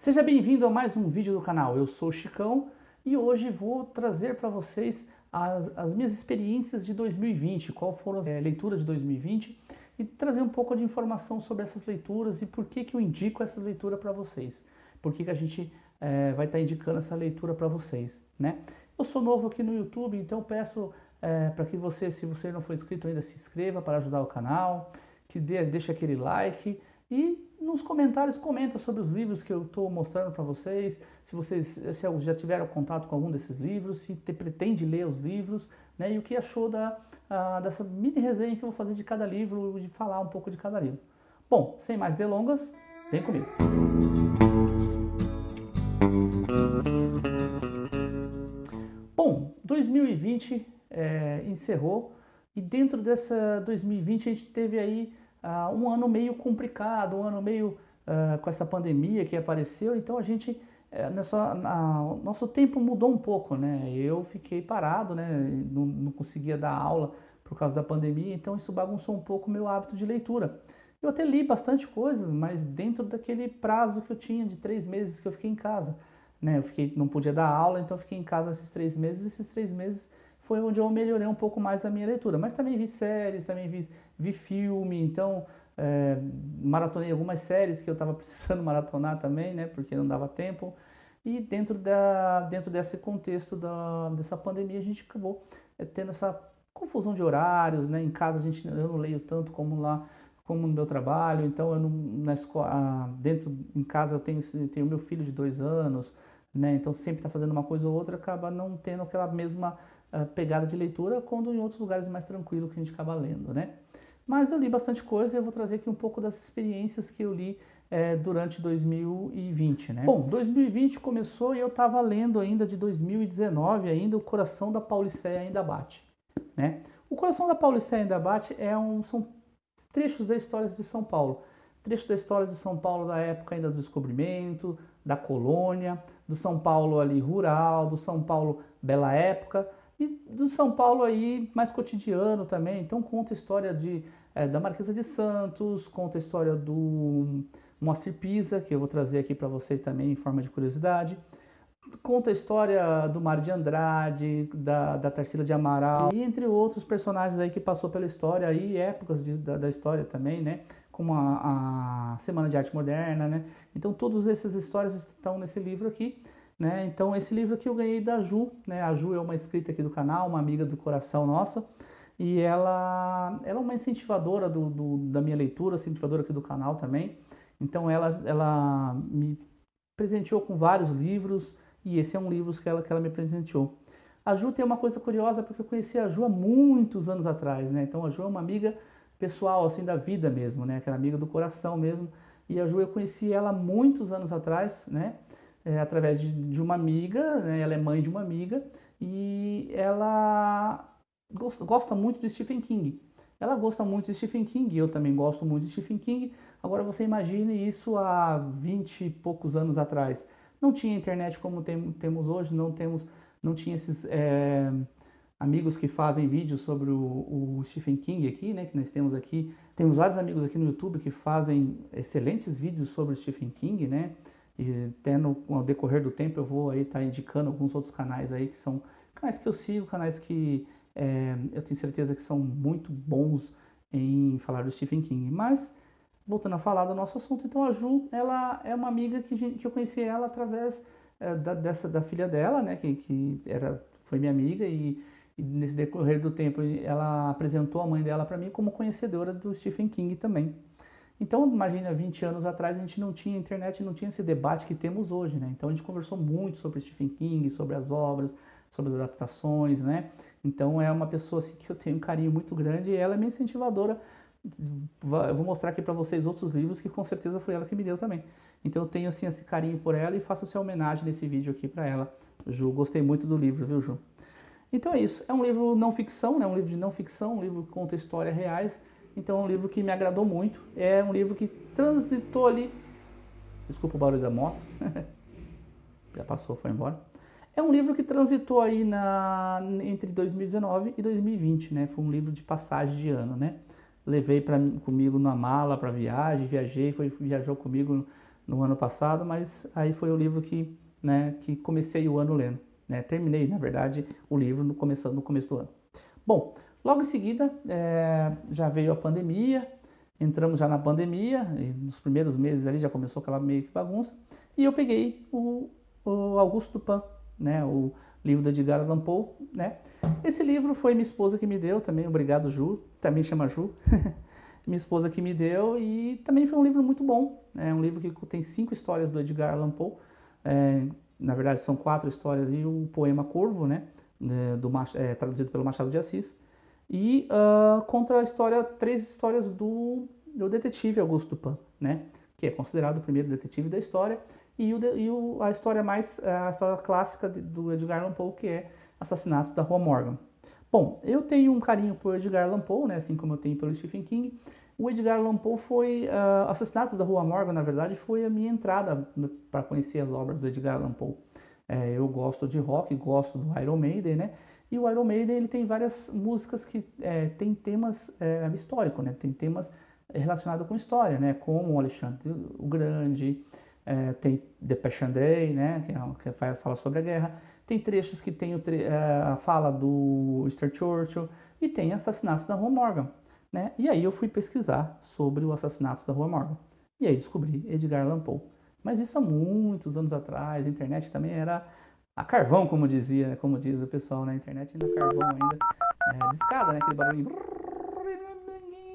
Seja bem-vindo a mais um vídeo do canal. Eu sou o Chicão e hoje vou trazer para vocês as minhas experiências de 2020, qual foram as leituras de 2020 e trazer um pouco de informação sobre essas leituras e por que que eu indico essa leitura para vocês. Por que que a gente vai estar indicando essa leitura para vocês, né? Eu sou novo aqui no YouTube, então peço para que você, se você não for inscrito ainda, se inscreva para ajudar o canal, que deixe aquele like e nos comentários comenta sobre os livros que eu estou mostrando para vocês, se já tiveram contato com algum desses livros, se pretende ler os livros, né, e o que achou dessa mini resenha que eu vou fazer de cada livro, de falar um pouco de cada livro. Bom, sem mais delongas, vem comigo. Bom, 2020 encerrou e dentro dessa 2020 a gente teve aí um ano meio complicado, um ano meio com essa pandemia que apareceu, então a gente, nosso tempo mudou um pouco, né? Eu fiquei parado, né? Não conseguia dar aula por causa da pandemia, então isso bagunçou um pouco o meu hábito de leitura. Eu até li bastante coisas, mas dentro daquele prazo que eu tinha de 3 meses que eu fiquei em casa, né? Não podia dar aula, então eu fiquei em casa esses 3 meses. Esses 3 meses foi onde eu melhorei um pouco mais a minha leitura. Mas também vi séries, também vi filme, então maratonei algumas séries que eu estava precisando maratonar também, né? Porque não dava tempo. E dentro desse contexto dessa pandemia, a gente acabou tendo essa confusão de horários, né? Em casa eu não leio tanto como lá, como no meu trabalho, então eu não, na escola, dentro em casa eu tenho meu filho de 2 anos, né? Então sempre está fazendo uma coisa ou outra, acaba não tendo aquela mesma pegada de leitura, quando em outros lugares mais tranquilo que a gente acaba lendo, né? Mas eu li bastante coisa e eu vou trazer aqui um pouco das experiências que eu li durante 2020, né? Bom, 2020 começou e eu estava lendo ainda de 2019 ainda O Coração da Pauliceia Ainda Bate, né? O Coração da Pauliceia Ainda Bate são trechos da história de São Paulo. Trecho da história de São Paulo da época ainda do descobrimento, da colônia, do São Paulo ali rural, do São Paulo bela época e do São Paulo aí mais cotidiano também. Então conta a história da Marquesa de Santos, conta a história do Moacir Pisa, que eu vou trazer aqui para vocês também em forma de curiosidade. Conta a história do Mário de Andrade, da Tarsila de Amaral, e entre outros personagens aí que passou pela história e épocas da história também, né? Como a Semana de Arte Moderna, né? Então todas essas histórias estão nesse livro aqui, né? Então esse livro aqui eu ganhei da Ju, né? A Ju é uma inscrita aqui do canal, uma amiga do coração nossa, e ela é uma incentivadora da minha leitura, incentivadora aqui do canal também. Então ela me presenteou com vários livros, e esse é um livro que ela me presenteou. A Ju tem uma coisa curiosa, porque eu conheci a Ju há muitos anos atrás, né? Então a Ju é uma amiga pessoal, assim, da vida mesmo, né? Aquela amiga do coração mesmo. E a Ju, eu conheci ela muitos anos atrás, né? Através de uma amiga, né? Ela é mãe de uma amiga, e ela gosta muito de Stephen King. Ela gosta muito de Stephen King, eu também gosto muito de Stephen King. Agora você imagine isso há 20 e poucos anos atrás. Não tinha internet como temos hoje, não tinha esses amigos que fazem vídeos sobre o Stephen King aqui, né? Que nós temos aqui. Temos vários amigos aqui no YouTube que fazem excelentes vídeos sobre o Stephen King, né? E até ao decorrer do tempo eu vou aí estar indicando alguns outros canais aí que são canais que eu sigo, canais que eu tenho certeza que são muito bons em falar do Stephen King. Mas voltando a falar do nosso assunto, então a Ju, ela é uma amiga que eu conheci ela através da filha dela, né, foi minha amiga, e nesse decorrer do tempo ela apresentou a mãe dela para mim como conhecedora do Stephen King também. Então, imagina, 20 anos atrás a gente não tinha internet, não tinha esse debate que temos hoje, né? Então a gente conversou muito sobre Stephen King, sobre as obras, sobre as adaptações, né? Então é uma pessoa assim, que eu tenho um carinho muito grande, e ela é minha incentivadora. Eu vou mostrar aqui para vocês outros livros que com certeza foi ela que me deu também. Então eu tenho assim esse carinho por ela e faço essa homenagem nesse vídeo aqui para ela. Ju, gostei muito do livro, viu, Ju? Então é isso, é um livro não ficção, né? Um livro de não ficção, um livro que conta histórias reais. Então é um livro que me agradou muito, é um livro que transitou ali, desculpa o barulho da moto, já passou, foi embora. É um livro que transitou aí entre 2019 e 2020, né? Foi um livro de passagem de ano, né? Levei comigo na mala para viagem, viajou comigo no ano passado, mas aí foi o livro que, né, que comecei o ano lendo, né? Terminei, na verdade, o livro no começo do ano. Bom, logo em seguida já veio a pandemia, entramos já na pandemia, e nos primeiros meses ali já começou aquela meio que bagunça, e eu peguei o Auguste Dupin, né, o livro do Edgar Allan Poe, né? Esse livro foi minha esposa que me deu também, obrigado Ju, também chama Ju, minha esposa que me deu, e também foi um livro muito bom, é um livro que tem 5 histórias do Edgar Allan Poe, na verdade são 4 histórias e o poema Corvo, né, traduzido pelo Machado de Assis, e contra a história, 3 histórias do detetive Auguste Dupin, né, que é considerado o primeiro detetive da história, e a história a história clássica do Edgar Allan Poe, que é Assassinatos da Rua Morgan. Bom, eu tenho um carinho por Edgar Allan Poe, né, assim como eu tenho pelo Stephen King. O Edgar Allan Poe foi, Assassinatos da Rua Morgan, na verdade, foi a minha entrada para conhecer as obras do Edgar Allan Poe. Eu gosto de rock, gosto do Iron Maiden, né? E o Iron Maiden ele tem várias músicas que tem temas históricos, né? Tem temas relacionados com história, né? Como o Alexandre o Grande, tem The Passion Day, né? Que fala sobre a guerra. Tem trechos que tem a fala do Winston Churchill e tem Assassinatos da Rua Morgan, né? E aí eu fui pesquisar sobre o Assassinatos da Rua Morgan. E aí descobri Edgar Allan Poe. Mas isso há muitos anos atrás, a internet também era a carvão, como dizia, né? Como diz o pessoal na internet, ainda carvão ainda, discada, né? Aquele barulhinho,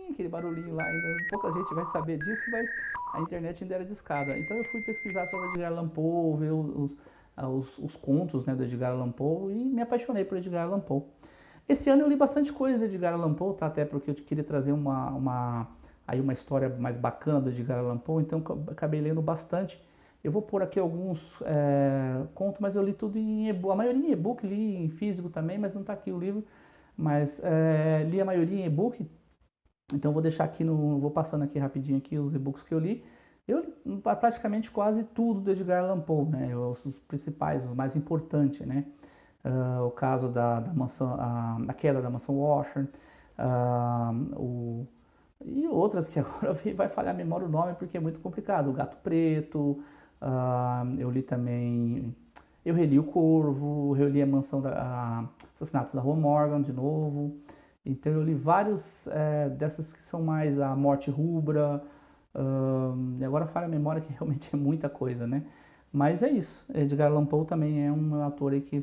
aquele barulhinho lá, ainda pouca gente vai saber disso, mas a internet ainda era discada. Então eu fui pesquisar sobre Edgar Allan Poe, ver os contos, né, do Edgar Allan Poe e me apaixonei por Edgar Allan Poe. Esse ano eu li bastante coisa de Edgar Allan Poe, tá? Até porque eu queria trazer uma história mais bacana do Edgar Allan Poe, então eu acabei lendo bastante. Eu vou pôr aqui alguns contos, mas eu li tudo em e-book, a maioria em e-book, li em físico também, mas não está aqui o livro, mas li a maioria em e-book, então vou deixar aqui vou passando aqui rapidinho aqui os e-books que eu li. Eu li praticamente quase tudo do Edgar Allan Poe, né? Os principais, os mais importantes, né? O caso da mansão, a queda da mansão Washington, e outras que agora vai falhar a memória o nome porque é muito complicado. O Gato Preto, eu li também, eu reli o Corvo, reli a mansão Assassinatos da Rua Morgan de novo. Então eu li vários dessas que são mais a Morte Rubra, e agora falha a memória que realmente é muita coisa, né? Mas é isso. Edgar Allan Poe também é um ator aí que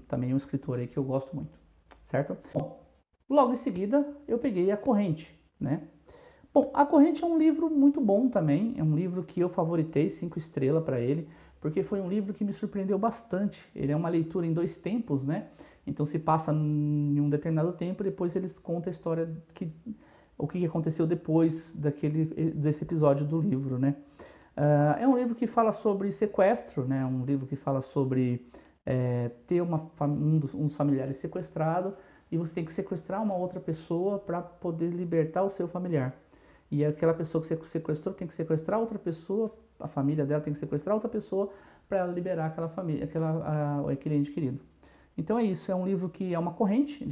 também um escritor aí que eu gosto muito, certo? Bom, logo em seguida eu peguei A Corrente, né? Bom, A Corrente é um livro muito bom também, é um livro que eu favoritei 5 estrelas para ele, porque foi um livro que me surpreendeu bastante. Ele é uma leitura em 2 tempos, né? Então se passa em um determinado tempo, depois eles contam a história o que aconteceu depois desse episódio do livro, né? É um livro que fala sobre sequestro, né? Um livro que fala sobre ter um dos familiares sequestrado e você tem que sequestrar uma outra pessoa para poder libertar o seu familiar. E aquela pessoa que você sequestrou tem que sequestrar outra pessoa, a família dela tem que sequestrar outra pessoa para liberar aquela família, aquele ente querido. Então é isso, é um livro que é uma corrente,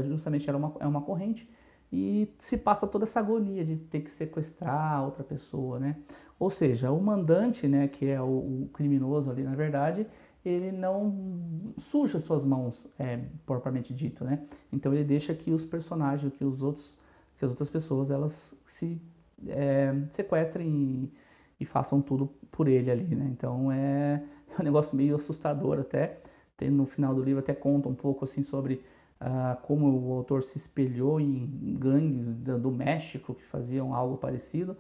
justamente é uma corrente, e se passa toda essa agonia de ter que sequestrar outra pessoa, né? Ou seja, o mandante, né, que é o criminoso ali, na verdade, ele não suja suas mãos, propriamente dito, né? Então ele deixa que os personagens, que as outras pessoas, elas se sequestrem e façam tudo por ele ali, né? Então é um negócio meio assustador até. No final do livro até conta um pouco assim sobre como o autor se espelhou em gangues do México que faziam algo parecido.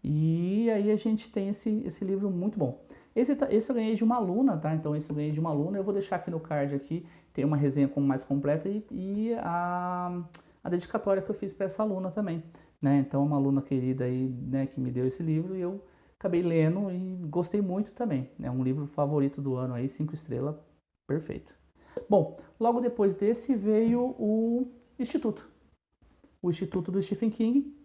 E aí a gente tem esse livro muito bom. Esse eu ganhei de uma aluna, tá? Então esse eu ganhei de uma aluna. Eu vou deixar aqui no card aqui, tem uma resenha mais completa e a dedicatória que eu fiz para essa aluna também, né? Então uma aluna querida aí, né, que me deu esse livro e eu acabei lendo e gostei muito também. É um livro favorito do ano aí, 5 estrelas, perfeito. Bom, logo depois desse veio o Instituto do Stephen King.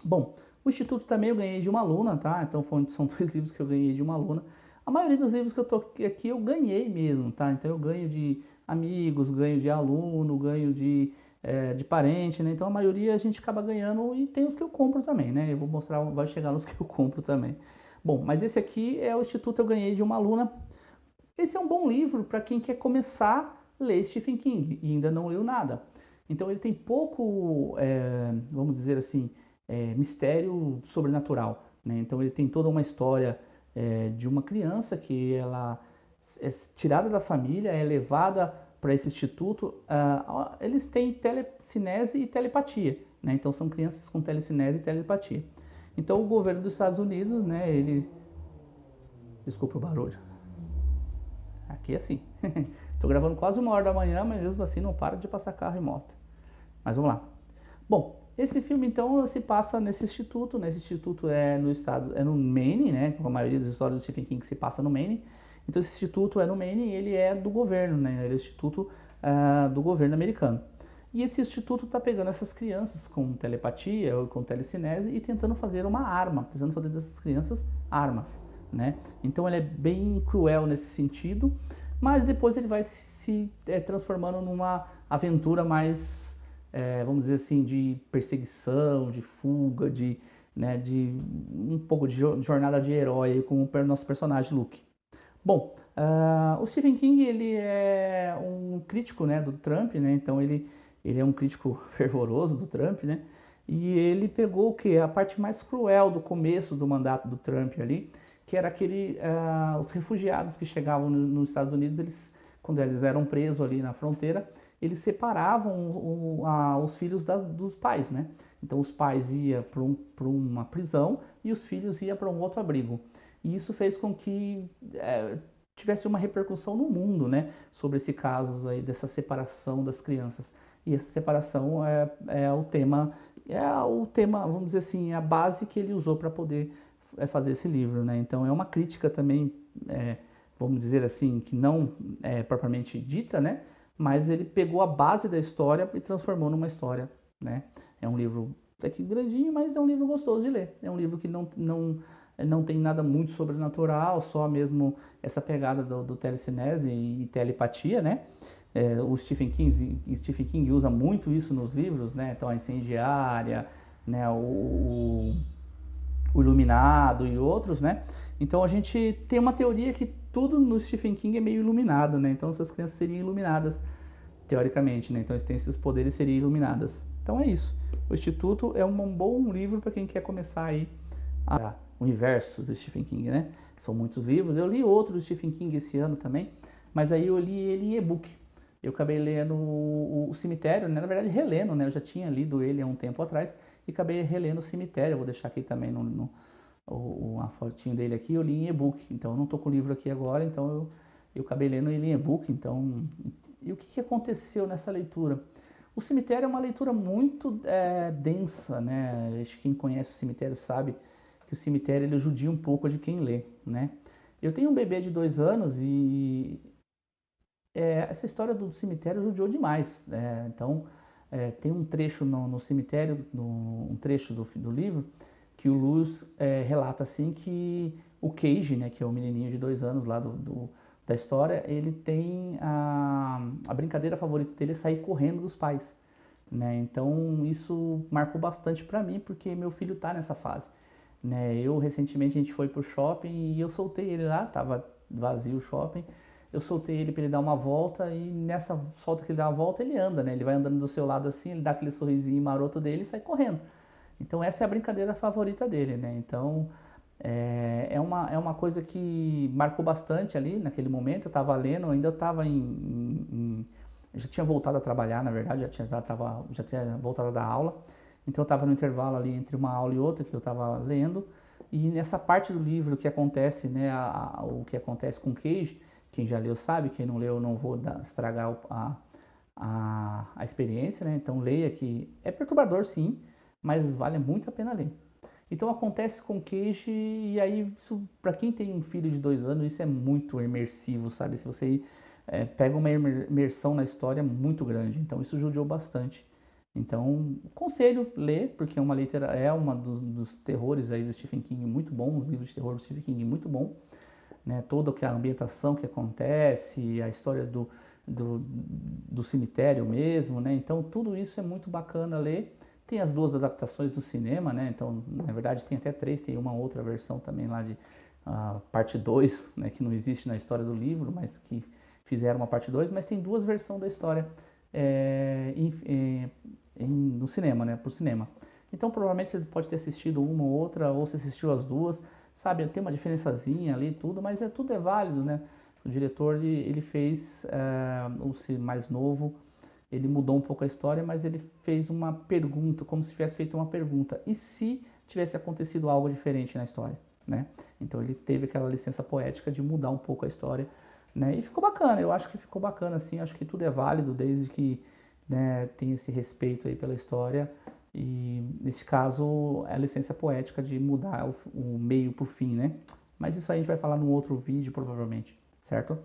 Bom, o Instituto também eu ganhei de uma aluna, tá? Então são 2 livros que eu ganhei de uma aluna. A maioria dos livros que eu tô aqui eu ganhei mesmo, tá? Então eu ganho de amigos, ganho de aluno, ganho de parente, né? Então a maioria a gente acaba ganhando e tem os que eu compro também, né? Eu vou mostrar, vai chegar nos que eu compro também. Bom, mas esse aqui é o Instituto Eu Ganhei de uma Aluna. Esse é um bom livro para quem quer começar a ler Stephen King e ainda não leu nada. Então ele tem pouco, vamos dizer assim, mistério sobrenatural, né? Então ele tem toda uma história de uma criança que ela é tirada da família, é levada para esse instituto. Eles têm telecinese e telepatia, né? Então são crianças com telecinese e telepatia. Então o governo dos Estados Unidos, né? Desculpa o barulho. Aqui é assim. Tô gravando quase 1 hora da manhã, mas mesmo assim não para de passar carro e moto. Mas vamos lá. Bom, esse filme então se passa nesse instituto, né? Esse instituto é no estado, é no Maine, né? Como a maioria das histórias do Stephen King se passa no Maine. Então esse instituto é no Maine e ele é do governo, né? Ele é o instituto do governo americano. E esse instituto está pegando essas crianças com telepatia ou com telecinese e tentando fazer uma arma, tentando fazer dessas crianças armas, né? Então ele é bem cruel nesse sentido, mas depois ele vai se transformando numa aventura mais vamos dizer assim, de perseguição, de fuga, né, de um pouco de jornada de herói com o nosso personagem Luke. Bom, o Stephen King ele é um crítico, né, do Trump, né, então ele é um crítico fervoroso do Trump, né, e ele pegou o que? A parte mais cruel do começo do mandato do Trump ali, que era os refugiados que chegavam nos Estados Unidos, quando eles eram presos ali na fronteira, eles separavam os filhos dos pais, né? Então os pais iam para uma prisão e os filhos iam para um outro abrigo. E isso fez com que tivesse uma repercussão no mundo, né? Sobre esse caso aí dessa separação das crianças. E essa separação é o tema, vamos dizer assim, a base que ele usou para poder fazer esse livro, né? Então é uma crítica também, vamos dizer assim, que não é propriamente dita, né? Mas ele pegou a base da história e transformou numa história, né? É um livro até que grandinho, mas é um livro gostoso de ler. É um livro que não tem nada muito sobrenatural, só mesmo essa pegada do telecinese e telepatia, né? O Stephen King usa muito isso nos livros, né? Então a Incendiária, né? O Iluminado e outros, né? Então a gente tem uma teoria que tudo no Stephen King é meio iluminado, né? Então essas crianças seriam iluminadas, teoricamente, né? Então eles têm esses poderes, seriam iluminadas. Então é isso. O Instituto é um bom livro para quem quer começar aí o universo do Stephen King, né? São muitos livros. Eu li outro do Stephen King esse ano também, mas aí eu li ele em e-book. Eu acabei lendo o Cemitério, né? Na verdade relendo, né? Eu já tinha lido ele há um tempo atrás e acabei relendo o Cemitério. Eu vou deixar aqui também uma fotinho dele aqui. Eu li em e-book, então eu não estou com o livro aqui agora, então eu acabei lendo ele em e-book. Então, e o que aconteceu nessa leitura? O Cemitério é uma leitura muito densa, né? Acho que quem conhece o Cemitério sabe que o Cemitério ele judia um pouco de quem lê, né? Eu tenho um bebê de 2 anos e essa história do cemitério judiou demais, né? Então tem um trecho no cemitério, um trecho do livro, que o Luz relata assim que o Cage, né, que é o menininho de 2 anos lá da história, ele tem a brincadeira favorita dele é sair correndo dos pais, né? Então isso marcou bastante para mim porque meu filho tá nessa fase, né? Eu recentemente a gente foi pro shopping e eu soltei ele lá, tava vazio o shopping. Eu soltei ele para ele dar uma volta e nessa solta que ele dá uma volta ele anda, né? Ele vai andando do seu lado assim, ele dá aquele sorrisinho maroto dele e sai correndo. Então essa é a brincadeira favorita dele, né? Então é uma coisa que marcou bastante ali naquele momento. Eu estava lendo, ainda estava eu já tinha voltado a trabalhar, na verdade, já tinha voltado a dar aula. Então eu estava no intervalo ali entre uma aula e outra que eu estava lendo. E nessa parte do livro que acontece, né, o que acontece com Cage, quem já leu sabe, quem não leu eu não vou estragar a experiência, né? Então leia que é perturbador sim, mas vale muito a pena ler. Então acontece com Cage e aí isso para quem tem um filho de 2 anos isso é muito imersivo, sabe? Se você pega uma imersão na história muito grande, então isso judiou bastante. Então conselho ler porque é uma dos terrores aí do Stephen King muito bom, os livros de terror do Stephen King muito bom, né? Toda a ambientação que acontece, a história do cemitério mesmo, né? Então tudo isso é muito bacana ler Tem as duas adaptações do cinema, né? Então, na verdade, tem até três, tem uma outra versão também lá de parte 2, né? Que não existe na história do livro, mas que fizeram uma parte 2, mas tem duas versões da história no cinema, né? Pro cinema. Então, provavelmente você pode ter assistido uma ou outra, ou você assistiu as duas, sabe? Tem uma diferençazinha ali e tudo, mas tudo é válido, né? O diretor, ele fez o mais novo, ele mudou um pouco a história, mas ele fez uma pergunta, como se tivesse feito uma pergunta. E se tivesse acontecido algo diferente na história, né? Então ele teve aquela licença poética de mudar um pouco a história, né? E ficou bacana, eu acho que ficou bacana, assim, acho que tudo é válido, desde que, né, tenha esse respeito aí pela história. E nesse caso, é a licença poética de mudar o meio pro fim, né? Mas isso aí a gente vai falar num outro vídeo, provavelmente, certo?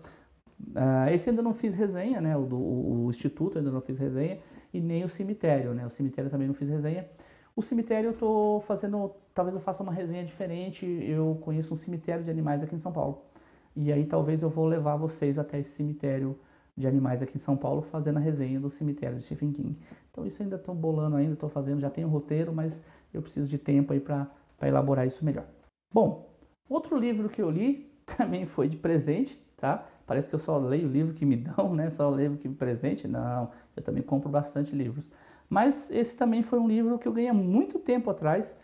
Esse ainda não fiz resenha, né? O Instituto ainda não fiz resenha, e nem o Cemitério, né? O Cemitério também não fiz resenha. O Cemitério eu tô fazendo, talvez eu faça uma resenha diferente. Eu conheço um cemitério de animais aqui em São Paulo. E aí talvez eu vou levar vocês até esse cemitério de animais aqui em São Paulo, fazendo a resenha do cemitério de Stephen King. Então isso ainda estou bolando ainda, estou fazendo, já tenho um roteiro, mas eu preciso de tempo aí para elaborar isso melhor. Bom, outro livro que eu li também foi de presente, tá? Parece que eu só leio o livro que me dão, né? Só leio o que me presente. Não, eu também compro bastante livros. Mas esse também foi um livro que eu ganhei há muito tempo atrás,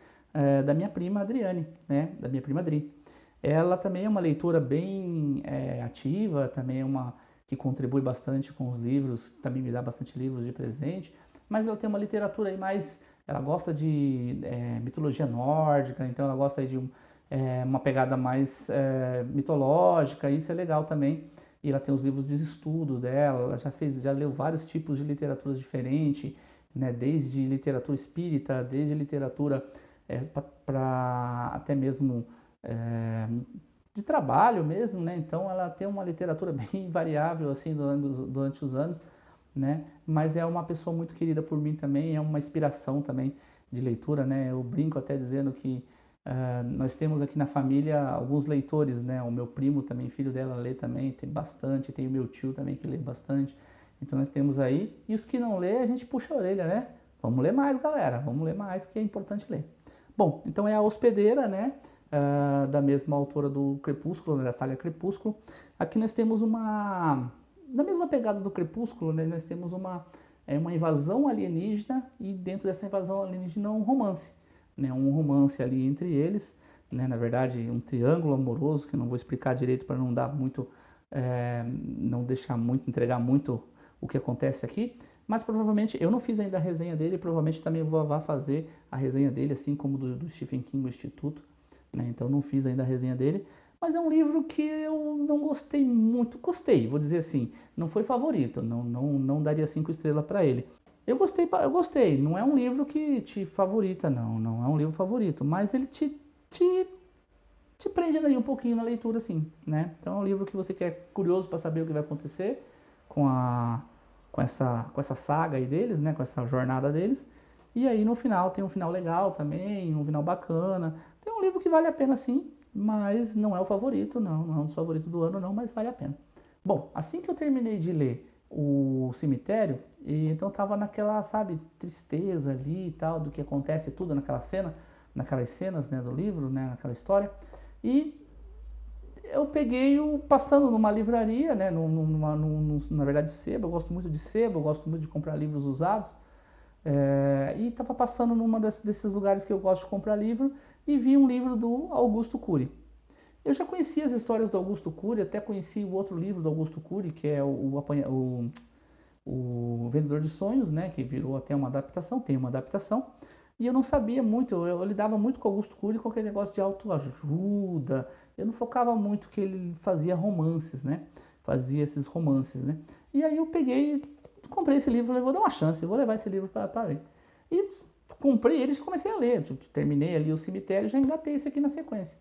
da minha prima Adriane, né? Da minha prima Adri. Ela também é uma leitora bem ativa, também é uma que contribui bastante com os livros, também me dá bastante livros de presente, mas ela tem uma literatura aí mais, ela gosta de mitologia nórdica, então ela gosta aí de uma pegada mais mitológica, isso é legal também. E ela tem os livros de estudo dela, ela já leu vários tipos de literaturas diferentes, né, desde literatura espírita, desde literatura para até mesmo é, de trabalho mesmo, né? Então ela tem uma literatura bem variável assim durante os anos, né? Mas é uma pessoa muito querida por mim também, é uma inspiração também de leitura, né? Eu brinco até dizendo que nós temos aqui na família alguns leitores, né? O meu primo também, filho dela, lê também, tem bastante, tem o meu tio também que lê bastante. Então nós temos aí, e os que não lê, a gente puxa a orelha, né? Vamos ler mais, galera, vamos ler mais, que é importante ler. Bom, então é A Hospedeira, né? Da mesma autora do Crepúsculo, né, da saga Crepúsculo. Aqui nós temos na mesma pegada do Crepúsculo, né, nós temos uma invasão alienígena, e dentro dessa invasão alienígena um romance, né, um romance ali entre eles, né, na verdade um triângulo amoroso, que eu não vou explicar direito para não dar muito, não deixar muito, entregar muito o que acontece aqui, mas provavelmente, eu não fiz ainda a resenha dele, provavelmente também vou fazer a resenha dele, assim como do Stephen King, o Instituto, né? Então não fiz ainda a resenha dele, mas é um livro que eu não gostei muito. Gostei, vou dizer assim, não foi favorito, não daria 5 estrelas para ele. Eu gostei, não é um livro que te favorita, não é um livro favorito, mas ele te, te prende ali um pouquinho na leitura, assim, né? Então é um livro que você quer curioso para saber o que vai acontecer com essa saga aí deles, né? Com essa jornada deles. E aí no final tem um final legal também, um final bacana. Tem um livro que vale a pena sim, mas não é o favorito, não é um dos favoritos do ano não, mas vale a pena. Bom, assim que eu terminei de ler o Cemitério, e então eu tava naquela, sabe, tristeza ali e tal, do que acontece tudo naquela cena, naquelas cenas, né, do livro, né, naquela história. E eu peguei passando numa livraria, né, na verdade sebo, eu gosto muito de sebo, eu gosto muito de comprar livros usados, e estava passando desses lugares que eu gosto de comprar livro, e vi um livro do Augusto Cury. Eu já conhecia as histórias do Augusto Cury, até conheci o outro livro do Augusto Cury, que é o Vendedor de Sonhos, né, que virou até uma adaptação, tem uma adaptação, e eu não sabia muito, eu lidava muito com Augusto Cury com aquele negócio de autoajuda, eu não focava muito que ele fazia romances, né, fazia esses romances, né, e aí eu peguei, comprei esse livro, falei, vou dar uma chance, vou levar esse livro para ler, e comprei eles e comecei a ler, terminei ali o Cemitério, já engatei esse aqui na sequência.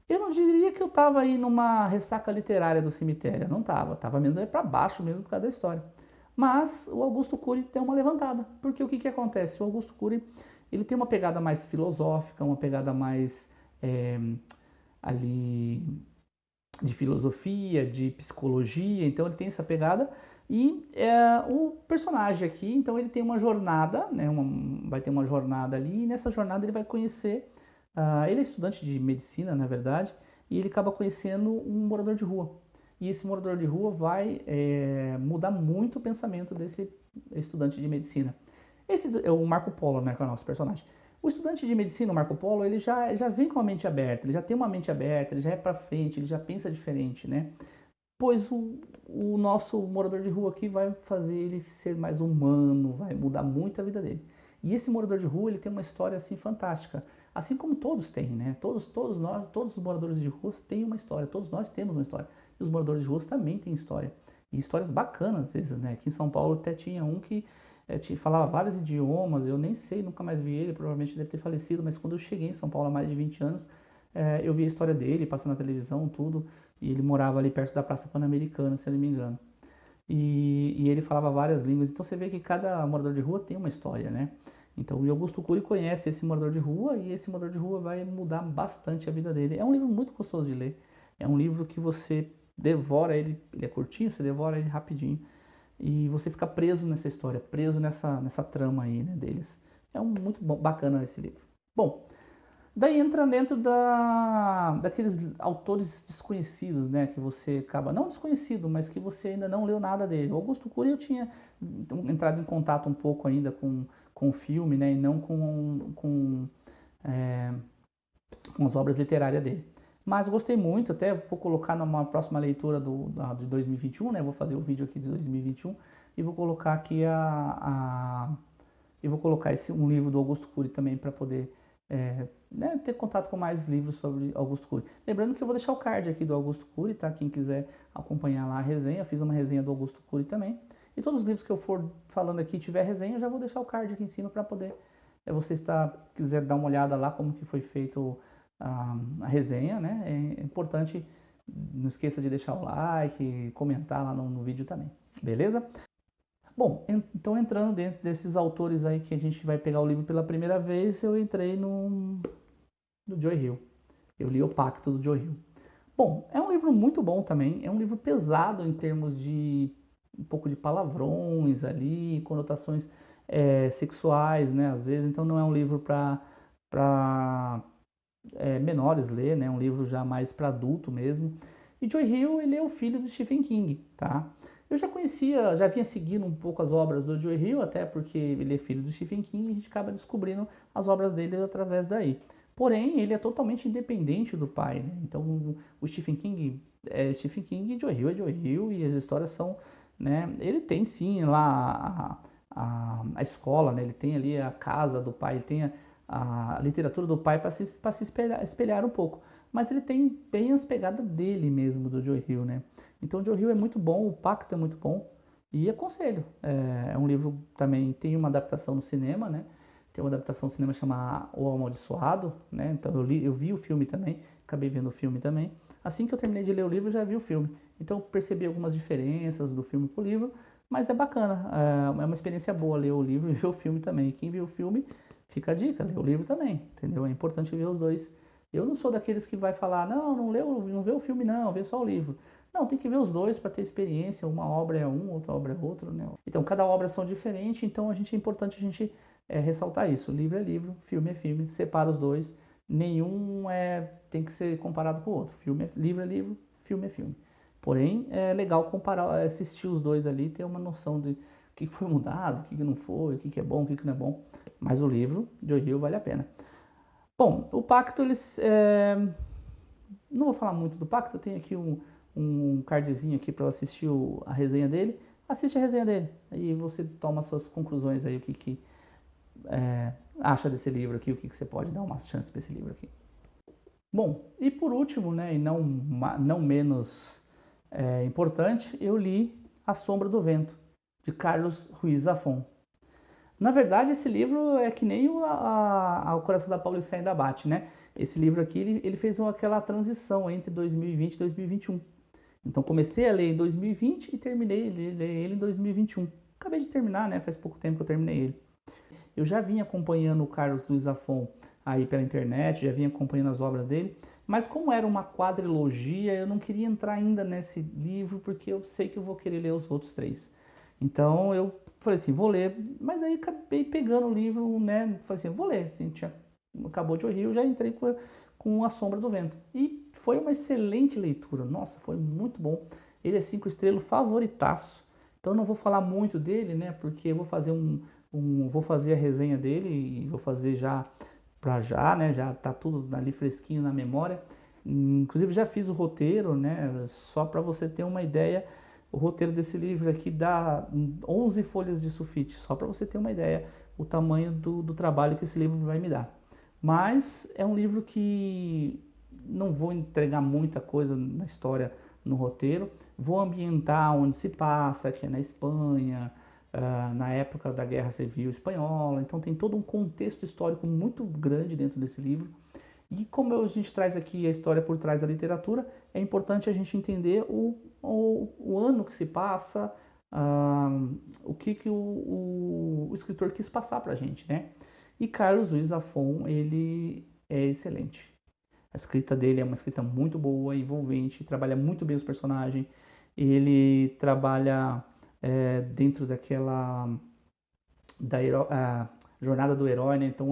Eu não diria que eu estava aí numa ressaca literária do Cemitério, não estava menos para baixo mesmo por causa da história. Mas o Augusto Cury deu uma levantada, porque o que acontece? O Augusto Cury ele tem uma pegada mais filosófica, uma pegada mais ali de filosofia, de psicologia, então ele tem essa pegada. E o personagem aqui, então ele tem uma jornada, né, vai ter uma jornada ali, e nessa jornada ele vai conhecer, ele é estudante de medicina, na verdade, e ele acaba conhecendo um morador de rua. E esse morador de rua vai mudar muito o pensamento desse estudante de medicina. Esse é o Marco Polo, né, que é o nosso personagem. O estudante de medicina, o Marco Polo, ele já vem com a mente aberta, ele já tem uma mente aberta, ele já é para frente, ele já pensa diferente, né? Pois o nosso morador de rua aqui vai fazer ele ser mais humano, vai mudar muito a vida dele. E esse morador de rua, ele tem uma história assim fantástica, assim como todos têm, né? Todos nós, todos os moradores de rua têm uma história, todos nós temos uma história. E os moradores de rua também têm história. E histórias bacanas às vezes, né? Aqui em São Paulo até tinha um que falava vários idiomas, eu nem sei, nunca mais vi ele, provavelmente deve ter falecido, mas quando eu cheguei em São Paulo há mais de 20 anos, eu vi a história dele, passando na televisão, tudo, e ele morava ali perto da Praça Pan-Americana, se eu não me engano. E ele falava várias línguas, então você vê que cada morador de rua tem uma história, né? Então o Augusto Cury conhece esse morador de rua e esse morador de rua vai mudar bastante a vida dele. É um livro muito gostoso de ler, é um livro que você devora ele é curtinho, você devora ele rapidinho e você fica preso nessa história, preso nessa trama aí, né, deles. É muito bom, bacana esse livro. Bom, daí entra dentro daqueles autores desconhecidos, né, que você acaba, não desconhecido, mas que você ainda não leu nada dele. O Augusto Cury eu tinha entrado em contato um pouco ainda com o filme, né, e não com as obras literárias dele. Mas gostei muito, até vou colocar numa próxima leitura de 2021, né? Vou fazer o vídeo aqui de 2021 e vou colocar aqui e vou colocar um livro do Augusto Cury também para poder né, ter contato com mais livros sobre Augusto Cury. Lembrando que eu vou deixar o card aqui do Augusto Cury, tá? Quem quiser acompanhar lá a resenha, fiz uma resenha do Augusto Cury também. E todos os livros que eu for falando aqui tiver resenha, eu já vou deixar o card aqui em cima para poder você quiser dar uma olhada lá como que foi feito a resenha, né? É importante, não esqueça de deixar o like, comentar lá no vídeo também, beleza? Bom, então entrando dentro desses autores aí que a gente vai pegar o livro pela primeira vez, eu entrei no Joe Hill. Eu li O Pacto do Joe Hill. Bom, é um livro muito bom também, é um livro pesado em termos de um pouco de palavrões ali, conotações sexuais, né, às vezes, então não é um livro para menores ler, né, um livro já mais para adulto mesmo. E Joe Hill, ele é o filho do Stephen King, tá? Eu já vinha seguindo um pouco as obras do Joe Hill, até porque ele é filho do Stephen King e a gente acaba descobrindo as obras dele através daí. Porém, ele é totalmente independente do pai, né? Então, o Stephen King é Stephen King e Joe Hill é Joe Hill e as histórias são, né? Ele tem sim lá a escola, né? Ele tem ali a casa do pai, ele tem a literatura do pai para se espelhar um pouco. Mas ele tem bem as pegadas dele mesmo, do Joe Hill, né? Então, o Joe Hill é muito bom, o Pacto é muito bom e aconselho. É um livro também, tem uma adaptação no cinema, né? Tem uma adaptação no cinema chamada O Amaldiçoado, né? Então eu vi o filme também, acabei vendo o filme também. Assim que eu terminei de ler o livro, eu já vi o filme. Então percebi algumas diferenças do filme pro livro, mas é bacana, é uma experiência boa ler o livro e ver o filme também. E quem viu o filme, fica a dica, lê o livro também, entendeu? É importante ver os dois. Eu não sou daqueles que vai falar, não vê o filme não, vê só o livro. Não, tem que ver os dois para ter experiência. Uma obra é um, outra obra é outro, né? Então, cada obra são diferentes, então é importante a gente ressaltar isso. Livro é livro, filme é filme, separa os dois. Nenhum tem que ser comparado com o outro. Livro é livro, filme é filme. Porém, é legal comparar, assistir os dois ali, ter uma noção de o que foi mudado, o que não foi, o que é bom, o que não é bom. Mas o livro, Joe Hill, vale a pena. Bom, o Pacto, não vou falar muito do Pacto, eu tenho aqui um cardzinho aqui para assistir a resenha dele. Assiste a resenha dele e você toma suas conclusões aí, o que acha desse livro aqui, o que você pode dar uma chance para esse livro aqui. Bom, e por último, né, e não menos importante, eu li A Sombra do Vento, de Carlos Ruiz Zafón. Na verdade, esse livro é que nem o Coração da Pauliceia ainda bate, né? Esse livro aqui, ele fez aquela transição entre 2020 e 2021. Então, comecei a ler em 2020 e terminei de ler ele em 2021. Acabei de terminar, né? Faz pouco tempo que eu terminei ele. Eu já vim acompanhando o Carlos Ruiz Zafón aí pela internet, já vinha acompanhando as obras dele, mas como era uma quadrilogia, eu não queria entrar ainda nesse livro, porque eu sei que eu vou querer ler os outros 3. Então eu falei assim, vou ler, mas aí acabei pegando o livro, né? Falei assim, vou ler, assim, acabou de ouvir, eu já entrei com A Sombra do Vento. E foi uma excelente leitura, nossa, foi muito bom. Ele é 5 estrelas, favoritaço. Então eu não vou falar muito dele, né? Porque eu vou fazer vou fazer a resenha dele e vou fazer já pra já, né? Já tá tudo ali fresquinho na memória. Inclusive já fiz o roteiro, né? Só para você ter uma ideia, o roteiro desse livro aqui dá 11 folhas de sulfite, só para você ter uma ideia o tamanho do trabalho que esse livro vai me dar. Mas é um livro que não vou entregar muita coisa na história no roteiro, vou ambientar onde se passa, que é na Espanha, na época da Guerra Civil Espanhola, então tem todo um contexto histórico muito grande dentro desse livro. E como a gente traz aqui a história por trás da literatura, é importante a gente entender o ano que se passa, o que o escritor quis passar para a gente, né? E Carlos Ruiz Zafón, ele é excelente. A escrita dele é uma escrita muito boa, envolvente, trabalha muito bem os personagens. Ele trabalha dentro da jornada do herói, né? Então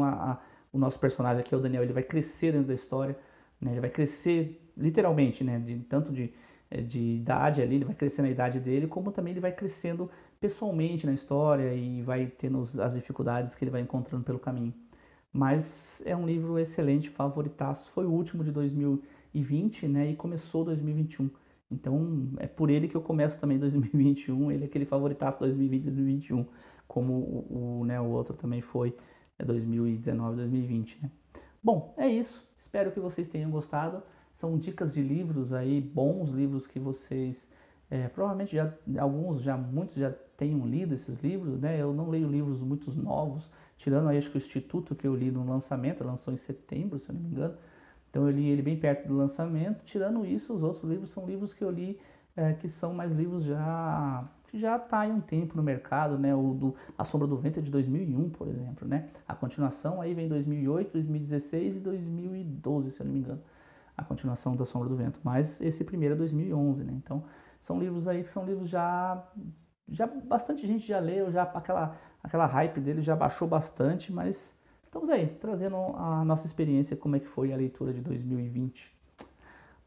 o nosso personagem aqui, o Daniel, ele vai crescer dentro da história, né? Ele vai crescer literalmente, né? Tanto de idade ali, ele vai crescer na idade dele, como também ele vai crescendo pessoalmente na história e vai tendo as dificuldades que ele vai encontrando pelo caminho. Mas é um livro excelente, favoritaço. Foi o último de 2020, né? E começou 2021. Então é por ele que eu começo também 2021. Ele é aquele favoritaço 2020 e 2021, como né, o outro também foi 2019, 2020, né? Bom, é isso. Espero que vocês tenham gostado. São dicas de livros aí, bons livros que vocês provavelmente muitos já tenham lido esses livros, né? Eu não leio livros muito novos, tirando aí acho que o Instituto que eu li no lançamento, lançou em setembro, se eu não me engano. Então eu li ele bem perto do lançamento. Tirando isso, os outros livros são livros que eu li que são mais livros que já está há um tempo no mercado, né? A Sombra do Vento é de 2001, por exemplo, né? A continuação aí vem 2008, 2016 e 2012, se eu não me engano. A continuação da Sombra do Vento, mas esse primeiro é 2011, né? Então são livros aí que são livros já bastante gente já leu, já aquela hype dele já baixou bastante, mas estamos aí trazendo a nossa experiência, como é que foi a leitura de 2020.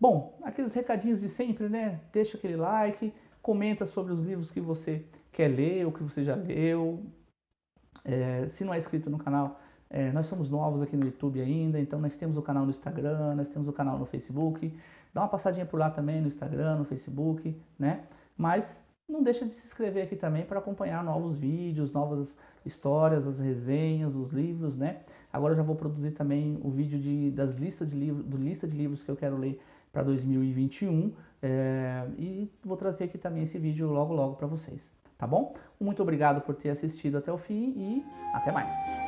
Bom, aqueles recadinhos de sempre, né? Deixa aquele like, comenta sobre os livros que você quer ler, ou que você já leu. Se não é inscrito no canal, nós somos novos aqui no YouTube ainda, então nós temos o canal no Instagram, nós temos o canal no Facebook. Dá uma passadinha por lá também no Instagram, no Facebook, né? Mas não deixa de se inscrever aqui também para acompanhar novos vídeos, novas histórias, as resenhas, os livros, né? Agora eu já vou produzir também o vídeo das listas de livros, lista de livros que eu quero ler para 2021 e vou trazer aqui também esse vídeo logo logo para vocês, tá bom? Muito obrigado por ter assistido até o fim e até mais!